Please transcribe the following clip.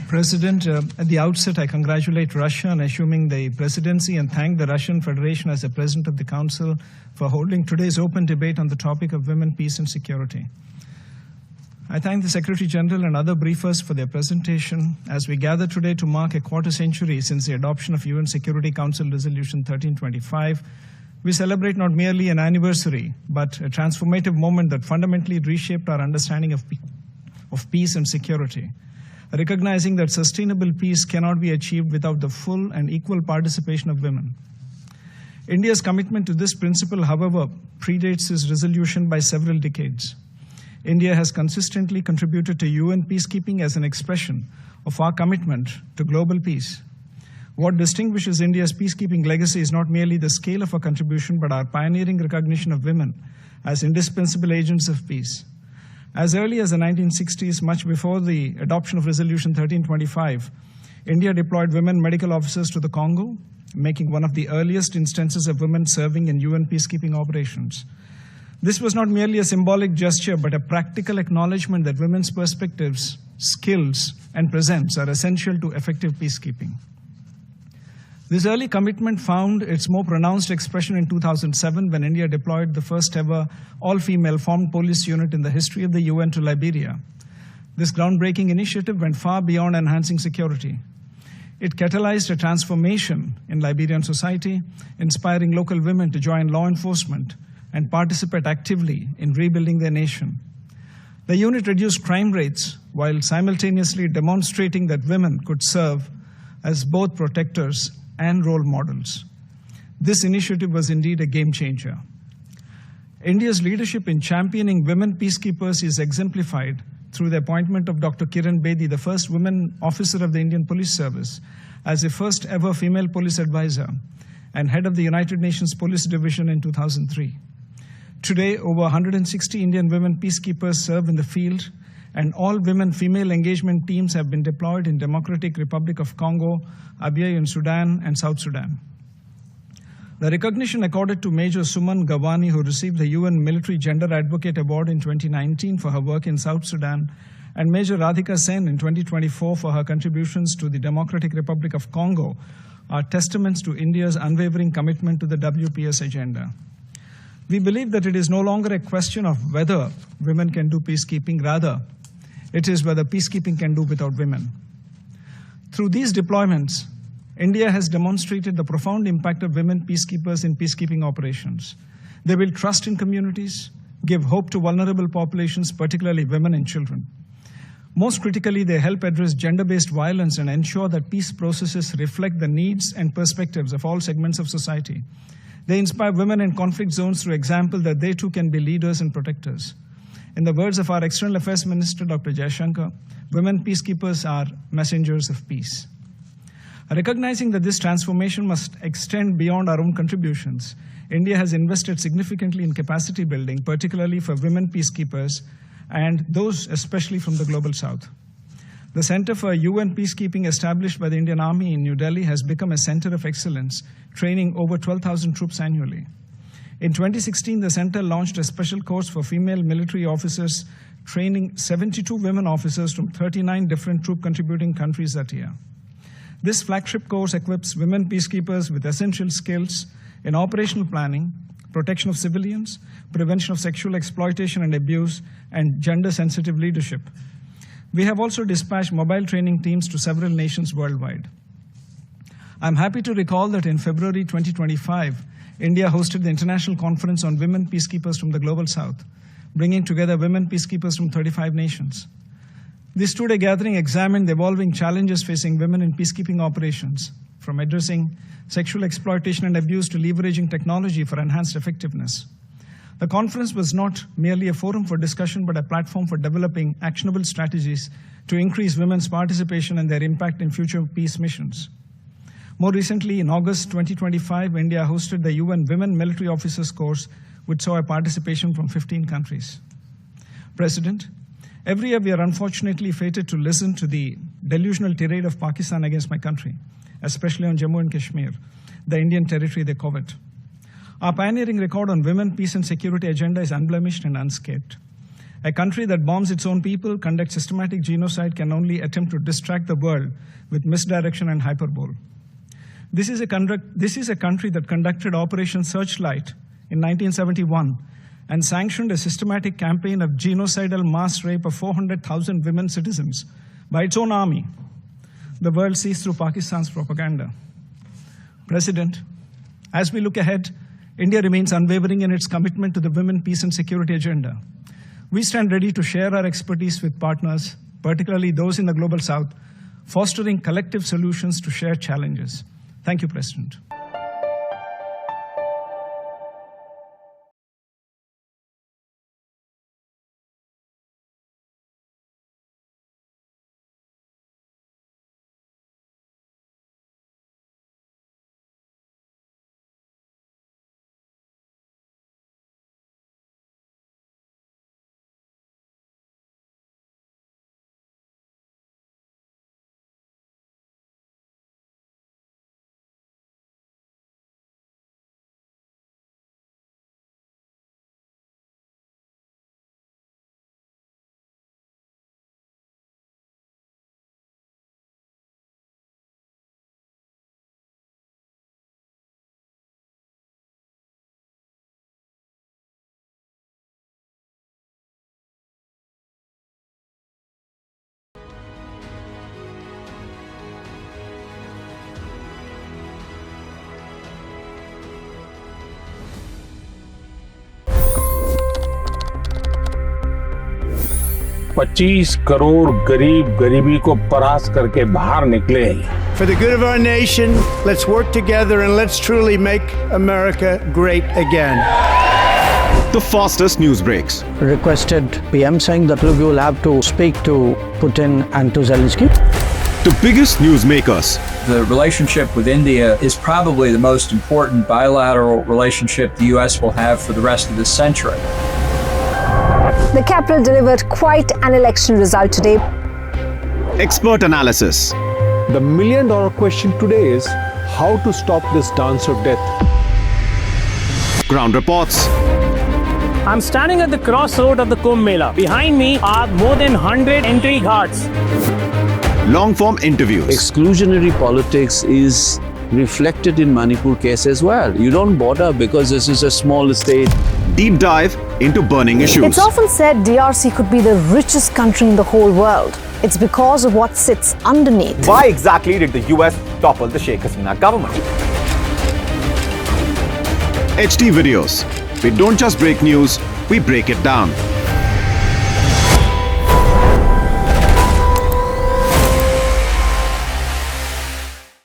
President, at the outset, I congratulate Russia on assuming the presidency and thank the Russian Federation as the President of the Council for holding today's open debate on the topic of women, peace and security. I thank the Secretary General and other briefers for their presentation as we gather today to mark a quarter century since the adoption of UN Security Council Resolution 1325. We celebrate not merely an anniversary, but a transformative moment that fundamentally reshaped our understanding of peace and security, recognizing that sustainable peace cannot be achieved without the full and equal participation of women. India's commitment to this principle, however, predates this resolution by several decades. India has consistently contributed to UN peacekeeping as an expression of our commitment to global peace. What distinguishes India's peacekeeping legacy is not merely the scale of our contribution, but our pioneering recognition of women as indispensable agents of peace. As early as the 1960s, much before the adoption of Resolution 1325, India deployed women medical officers to the Congo, making one of the earliest instances of women serving in UN peacekeeping operations. This was not merely a symbolic gesture, but a practical acknowledgement that women's perspectives, skills, and presence are essential to effective peacekeeping. This early commitment found its more pronounced expression in 2007 when India deployed the first ever all-female formed police unit in the history of the UN to Liberia. This groundbreaking initiative went far beyond enhancing security. It catalyzed a transformation in Liberian society, inspiring local women to join law enforcement and participate actively in rebuilding their nation. The unit reduced crime rates while simultaneously demonstrating that women could serve as both protectors and role models. This initiative was indeed a game changer. India's leadership in championing women peacekeepers is exemplified through the appointment of Dr. Kiran Bedi, the first woman officer of the Indian Police Service, as the first ever female police advisor and head of the United Nations Police Division in 2003. Today, over 160 Indian women peacekeepers serve in the field, and all women female engagement teams have been deployed in Democratic Republic of Congo, Abyei in Sudan, and South Sudan. The recognition accorded to Major Suman Gawani, who received the UN Military Gender Advocate Award in 2019 for her work in South Sudan, and Major Radhika Sen in 2024 for her contributions to the Democratic Republic of Congo, are testaments to India's unwavering commitment to the WPS agenda. We believe that it is no longer a question of whether women can do peacekeeping, rather, it is whether peacekeeping can do without women. Through these deployments, India has demonstrated the profound impact of women peacekeepers in peacekeeping operations. They build trust in communities, give hope to vulnerable populations, particularly women and children. Most critically, they help address gender-based violence and ensure that peace processes reflect the needs and perspectives of all segments of society. They inspire women in conflict zones through example that they too can be leaders and protectors. In the words of our External Affairs Minister, Dr. Jaishankar, women peacekeepers are messengers of peace. Recognizing that this transformation must extend beyond our own contributions, India has invested significantly in capacity building, particularly for women peacekeepers and those especially from the Global South. The Center for UN Peacekeeping established by the Indian Army in New Delhi has become a center of excellence, training over 12,000 troops annually. In 2016, the center launched a special course for female military officers, training 72 women officers from 39 different troop-contributing countries that year. This flagship course equips women peacekeepers with essential skills in operational planning, protection of civilians, prevention of sexual exploitation and abuse, and gender-sensitive leadership. We have also dispatched mobile training teams to several nations worldwide. I'm happy to recall that in February 2025, India hosted the International Conference on Women Peacekeepers from the Global South, bringing together women peacekeepers from 35 nations. This two-day gathering examined the evolving challenges facing women in peacekeeping operations, from addressing sexual exploitation and abuse to leveraging technology for enhanced effectiveness. The conference was not merely a forum for discussion, but a platform for developing actionable strategies to increase women's participation and their impact in future peace missions. More recently, in August 2025, India hosted the UN Women Military Officers course, which saw a participation from 15 countries. President, every year we are unfortunately fated to listen to the delusional tirade of Pakistan against my country, especially on Jammu and Kashmir, the Indian territory they covet. Our pioneering record on women, peace and security agenda is unblemished and unscathed. A country that bombs its own people, conducts systematic genocide, can only attempt to distract the world with misdirection and hyperbole. This is a country that conducted Operation Searchlight in 1971 and sanctioned a systematic campaign of genocidal mass rape of 400,000 women citizens by its own army. The world sees through Pakistan's propaganda. President, as we look ahead, India remains unwavering in its commitment to the women, peace, and security agenda. We stand ready to share our expertise with partners, particularly those in the Global South, fostering collective solutions to shared challenges. Thank you, President. $25 crore गरीब गरीबी को परास्त करके बाहर निकले। For the good of our nation, let's work together and let's truly make America great again. The fastest news breaks. Requested PM saying that look, you will have to speak to Putin and to Zelensky. The biggest news makers. The relationship with India is probably the most important bilateral relationship the US will have for the rest of this century. The capital delivered quite an election result today. Expert analysis. The million-dollar question today is how to stop this dance of death. Ground reports. I'm standing at the crossroad of the Kumbh Mela. Behind me are more than 100 entry guards. Long-form interviews. Exclusionary politics is reflected in Manipur case as well. You don't bother because this is a small state. Deep dive into burning issues. It's often said DRC could be the richest country in the whole world. It's because of what sits underneath. Why exactly did the US topple the Sheikh Hasina government? HT videos. We don't just break news, we break it down.